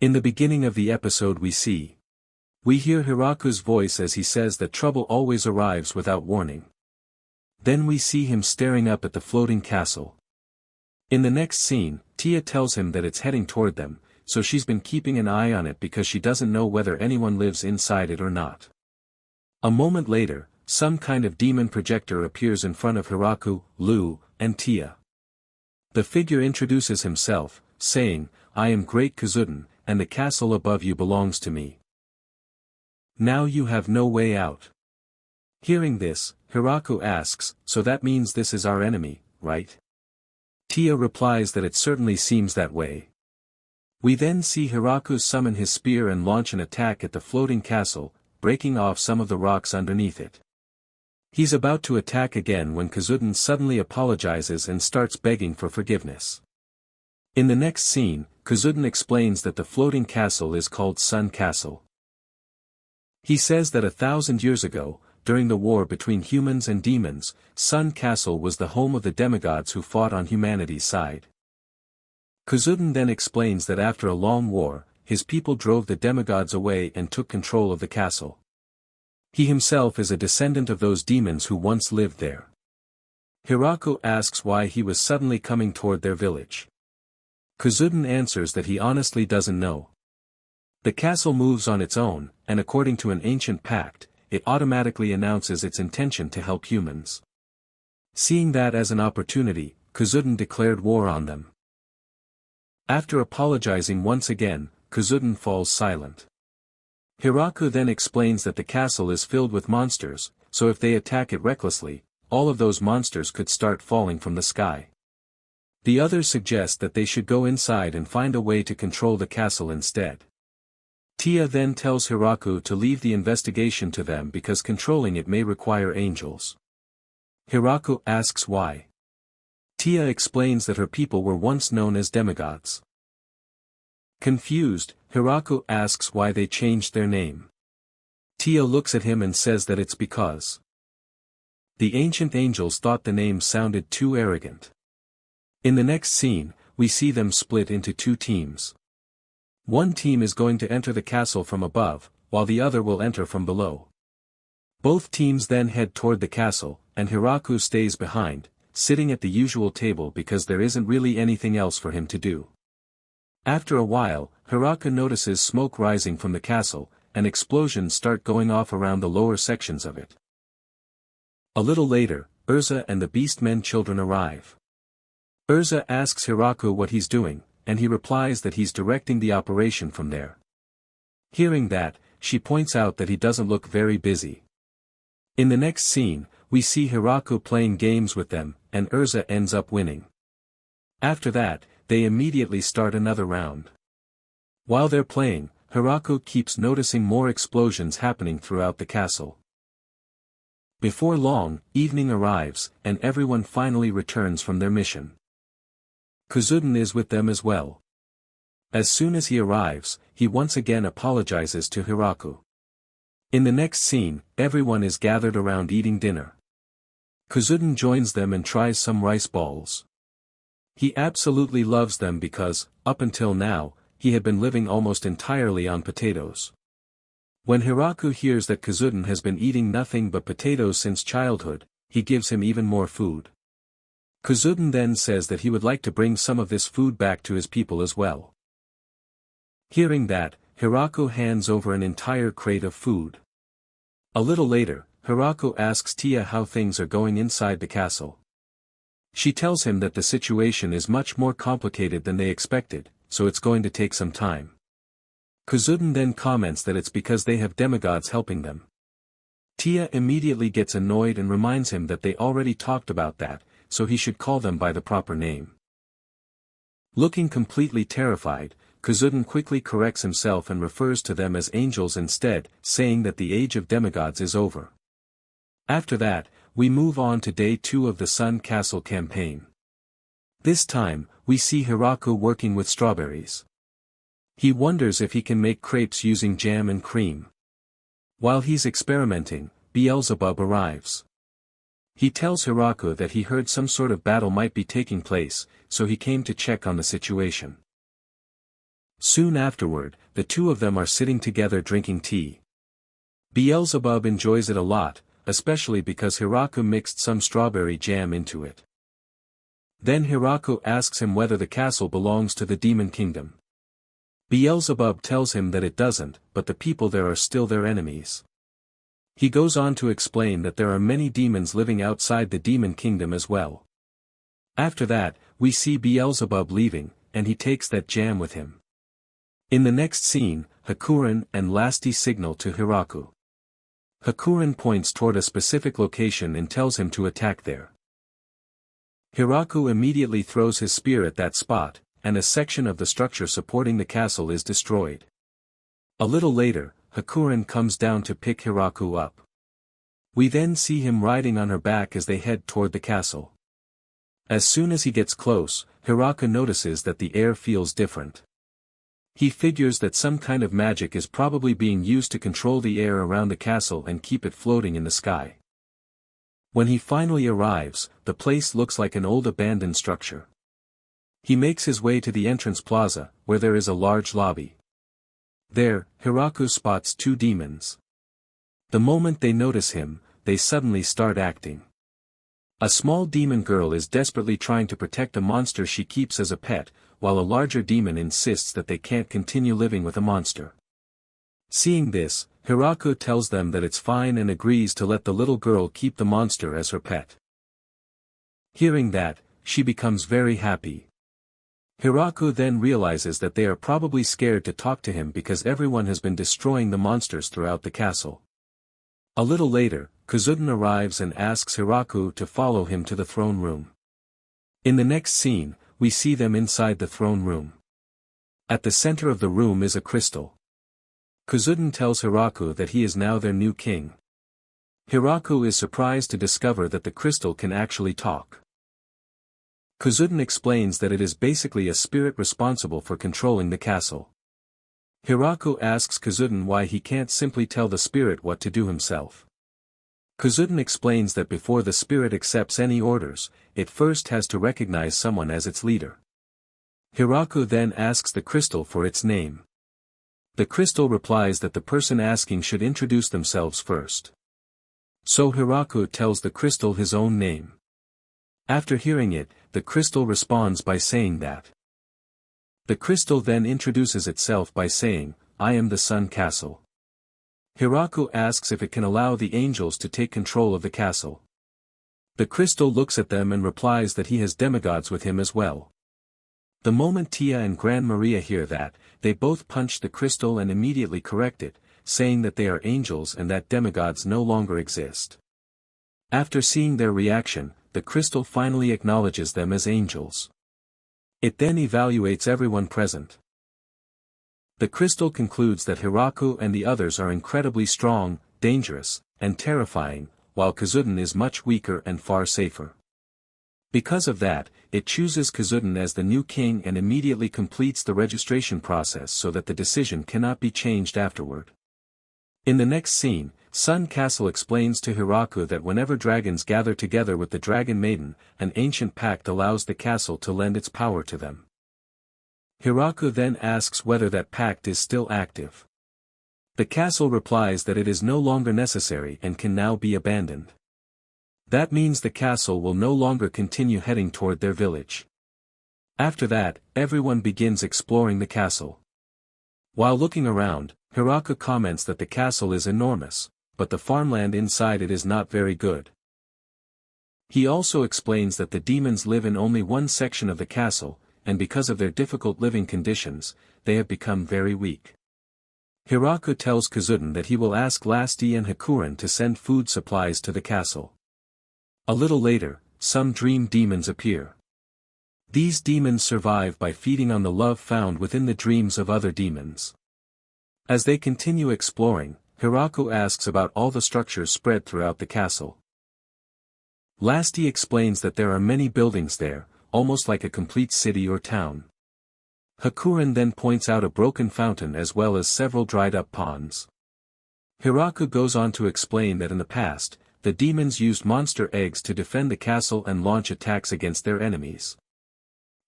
In the beginning of the episode we hear Hiraku's voice as he says that trouble always arrives without warning. Then we see him staring up at the floating castle. In the next scene, Tia tells him that it's heading toward them, so she's been keeping an eye on it because she doesn't know whether anyone lives inside it or not. A moment later, some kind of demon projector appears in front of Hiraku, Lu, and Tia. The figure introduces himself, saying, "I am Great Kazudin, and the castle above you belongs to me. Now you have no way out." Hearing this, Hiraku asks, "So that means this is our enemy, right?" Tia replies that it certainly seems that way. We then see Hiraku summon his spear and launch an attack at the floating castle, breaking off some of the rocks underneath it. He's about to attack again when Kazudin suddenly apologizes and starts begging for forgiveness. In the next scene, Kazudin explains that the floating castle is called Sun Castle. He says that 1,000 years ago, during the war between humans and demons, Sun Castle was the home of the demigods who fought on humanity's side. Kazudin then explains that after a long war, his people drove the demigods away and took control of the castle. He himself is a descendant of those demons who once lived there. Hiraku asks why he was suddenly coming toward their village. Kazudin answers that he honestly doesn't know. The castle moves on its own, and according to an ancient pact, it automatically announces its intention to help humans. Seeing that as an opportunity, Kazudin declared war on them. After apologizing once again, Kazudin falls silent. Hiraku then explains that the castle is filled with monsters, so if they attack it recklessly, all of those monsters could start falling from the sky. The others suggest that they should go inside and find a way to control the castle instead. Tia then tells Hiraku to leave the investigation to them because controlling it may require angels. Hiraku asks why. Tia explains that her people were once known as demigods. Confused, Hiraku asks why they changed their name. Tia looks at him and says that it's because the ancient angels thought the name sounded too arrogant. In the next scene, we see them split into two teams. One team is going to enter the castle from above, while the other will enter from below. Both teams then head toward the castle, and Hiraku stays behind, sitting at the usual table because there isn't really anything else for him to do. After a while, Hiraku notices smoke rising from the castle, and explosions start going off around the lower sections of it. A little later, Urza and the Beastmen children arrive. Urza asks Hiraku what he's doing, and he replies that he's directing the operation from there. Hearing that, she points out that he doesn't look very busy. In the next scene, we see Hiraku playing games with them, and Urza ends up winning. After that, they immediately start another round. While they're playing, Hiraku keeps noticing more explosions happening throughout the castle. Before long, evening arrives, and everyone finally returns from their mission. Kazudin is with them as well. As soon as he arrives, he once again apologizes to Hiraku. In the next scene, everyone is gathered around eating dinner. Kazudin joins them and tries some rice balls. He absolutely loves them because, up until now, he had been living almost entirely on potatoes. When Hiraku hears that Kazudin has been eating nothing but potatoes since childhood, he gives him even more food. Kazudin then says that he would like to bring some of this food back to his people as well. Hearing that, Hiraku hands over an entire crate of food. A little later, Hiraku asks Tia how things are going inside the castle. She tells him that the situation is much more complicated than they expected, so it's going to take some time. Kazudin then comments that it's because they have demigods helping them. Tia immediately gets annoyed and reminds him that they already talked about that, so he should call them by the proper name. Looking completely terrified, Kazudin quickly corrects himself and refers to them as angels instead, saying that the age of demigods is over. After that, we move on to day 2 of the Sun Castle campaign. This time, we see Hiraku working with strawberries. He wonders if he can make crepes using jam and cream. While he's experimenting, Beelzebub arrives. He tells Hiraku that he heard some sort of battle might be taking place, so he came to check on the situation. Soon afterward, the two of them are sitting together drinking tea. Beelzebub enjoys it a lot, especially because Hiraku mixed some strawberry jam into it. Then Hiraku asks him whether the castle belongs to the demon kingdom. Beelzebub tells him that it doesn't, but the people there are still their enemies. He goes on to explain that there are many demons living outside the demon kingdom as well. After that, we see Beelzebub leaving, and he takes that jam with him. In the next scene, Hakuren and Lasti signal to Hiraku. Hakuren points toward a specific location and tells him to attack there. Hiraku immediately throws his spear at that spot, and a section of the structure supporting the castle is destroyed. A little later, Hakuren comes down to pick Hiraku up. We then see him riding on her back as they head toward the castle. As soon as he gets close, Hiraku notices that the air feels different. He figures that some kind of magic is probably being used to control the air around the castle and keep it floating in the sky. When he finally arrives, the place looks like an old abandoned structure. He makes his way to the entrance plaza, where there is a large lobby. There, Hiraku spots two demons. The moment they notice him, they suddenly start acting. A small demon girl is desperately trying to protect a monster she keeps as a pet, while a larger demon insists that they can't continue living with a monster. Seeing this, Hiraku tells them that it's fine and agrees to let the little girl keep the monster as her pet. Hearing that, she becomes very happy. Hiraku then realizes that they are probably scared to talk to him because everyone has been destroying the monsters throughout the castle. A little later, Kazudin arrives and asks Hiraku to follow him to the throne room. In the next scene, we see them inside the throne room. At the center of the room is a crystal. Kazudin tells Hiraku that he is now their new king. Hiraku is surprised to discover that the crystal can actually talk. Kazudin explains that it is basically a spirit responsible for controlling the castle. Hiraku asks Kazudin why he can't simply tell the spirit what to do himself. Kazudin explains that before the spirit accepts any orders, it first has to recognize someone as its leader. Hiraku then asks the crystal for its name. The crystal replies that the person asking should introduce themselves first. So Hiraku tells the crystal his own name. After hearing it, the crystal responds by saying that. The crystal then introduces itself by saying, "I am the Sun Castle." Hiraku asks if it can allow the angels to take control of the castle. The crystal looks at them and replies that he has demigods with him as well. The moment Tia and Gran Maria hear that, they both punch the crystal and immediately correct it, saying that they are angels and that demigods no longer exist. After seeing their reaction, the crystal finally acknowledges them as angels. It then evaluates everyone present. The crystal concludes that Hiraku and the others are incredibly strong, dangerous, and terrifying, while Kazudin is much weaker and far safer. Because of that, it chooses Kazudin as the new king and immediately completes the registration process so that the decision cannot be changed afterward. In the next scene, Sun Castle explains to Hiraku that whenever dragons gather together with the Dragon Maiden, an ancient pact allows the castle to lend its power to them. Hiraku then asks whether that pact is still active. The castle replies that it is no longer necessary and can now be abandoned. That means the castle will no longer continue heading toward their village. After that, everyone begins exploring the castle. While looking around, Hiraku comments that the castle is enormous, but the farmland inside it is not very good. He also explains that the demons live in only one section of the castle, and because of their difficult living conditions, they have become very weak. Hiraku tells Kazudin that he will ask Lasti and Hakuren to send food supplies to the castle. A little later, some dream demons appear. These demons survive by feeding on the love found within the dreams of other demons. As they continue exploring, Hiraku asks about all the structures spread throughout the castle. Lasti explains that there are many buildings there, almost like a complete city or town. Hakuren then points out a broken fountain as well as several dried-up ponds. Hiraku goes on to explain that in the past, the demons used monster eggs to defend the castle and launch attacks against their enemies.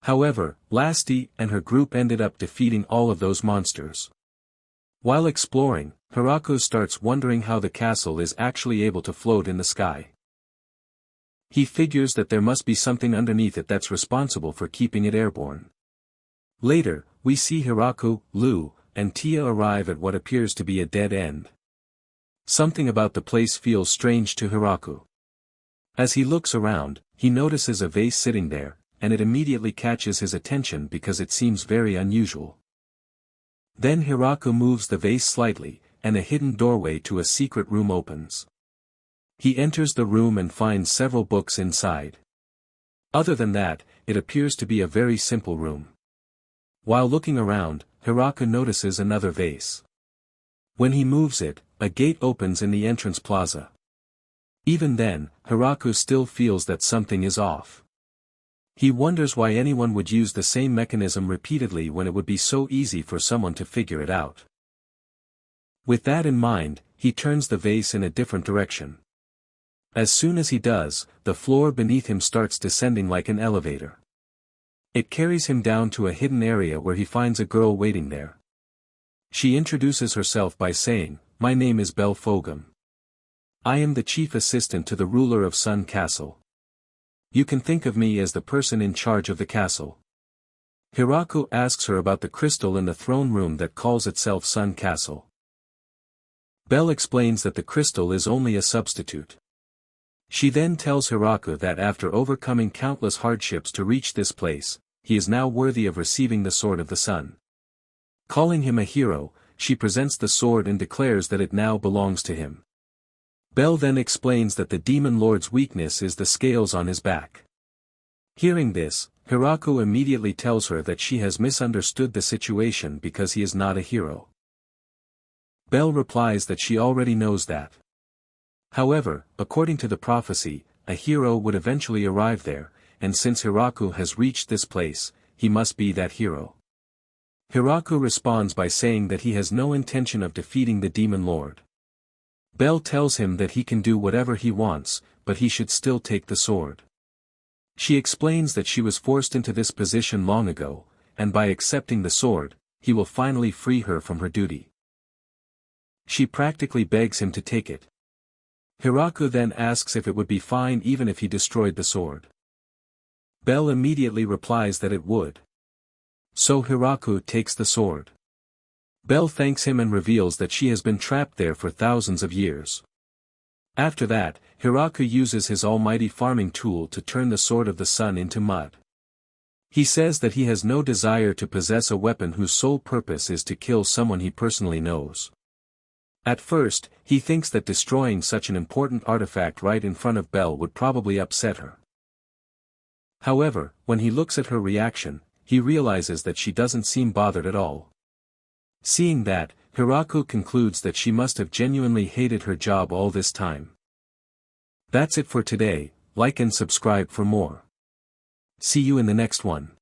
However, Lasti and her group ended up defeating all of those monsters. While exploring, Hiraku starts wondering how the castle is actually able to float in the sky. He figures that there must be something underneath it that's responsible for keeping it airborne. Later, we see Hiraku, Lu, and Tia arrive at what appears to be a dead end. Something about the place feels strange to Hiraku. As he looks around, he notices a vase sitting there, and it immediately catches his attention because it seems very unusual. Then Hiraku moves the vase slightly, and a hidden doorway to a secret room opens. He enters the room and finds several books inside. Other than that, it appears to be a very simple room. While looking around, Hiraku notices another vase. When he moves it, a gate opens in the entrance plaza. Even then, Hiraku still feels that something is off. He wonders why anyone would use the same mechanism repeatedly when it would be so easy for someone to figure it out. With that in mind, he turns the vase in a different direction. As soon as he does, the floor beneath him starts descending like an elevator. It carries him down to a hidden area where he finds a girl waiting there. She introduces herself by saying, "My name is Belle Fogum. I am the chief assistant to the ruler of Sun Castle. You can think of me as the person in charge of the castle." Hiraku asks her about the crystal in the throne room that calls itself Sun Castle. Belle explains that the crystal is only a substitute. She then tells Hiraku that after overcoming countless hardships to reach this place, he is now worthy of receiving the Sword of the Sun. Calling him a hero, she presents the sword and declares that it now belongs to him. Belle then explains that the demon lord's weakness is the scales on his back. Hearing this, Hiraku immediately tells her that she has misunderstood the situation because he is not a hero. Belle replies that she already knows that. However, according to the prophecy, a hero would eventually arrive there, and since Hiraku has reached this place, he must be that hero. Hiraku responds by saying that he has no intention of defeating the demon lord. Belle tells him that he can do whatever he wants, but he should still take the sword. She explains that she was forced into this position long ago, and by accepting the sword, he will finally free her from her duty. She practically begs him to take it. Hiraku then asks if it would be fine even if he destroyed the sword. Belle immediately replies that it would. So Hiraku takes the sword. Belle thanks him and reveals that she has been trapped there for thousands of years. After that, Hiraku uses his almighty farming tool to turn the Sword of the Sun into mud. He says that he has no desire to possess a weapon whose sole purpose is to kill someone he personally knows. At first, he thinks that destroying such an important artifact right in front of Belle would probably upset her. However, when he looks at her reaction, he realizes that she doesn't seem bothered at all. Seeing that, Hiraku concludes that she must have genuinely hated her job all this time. That's it for today. Like and subscribe for more. See you in the next one.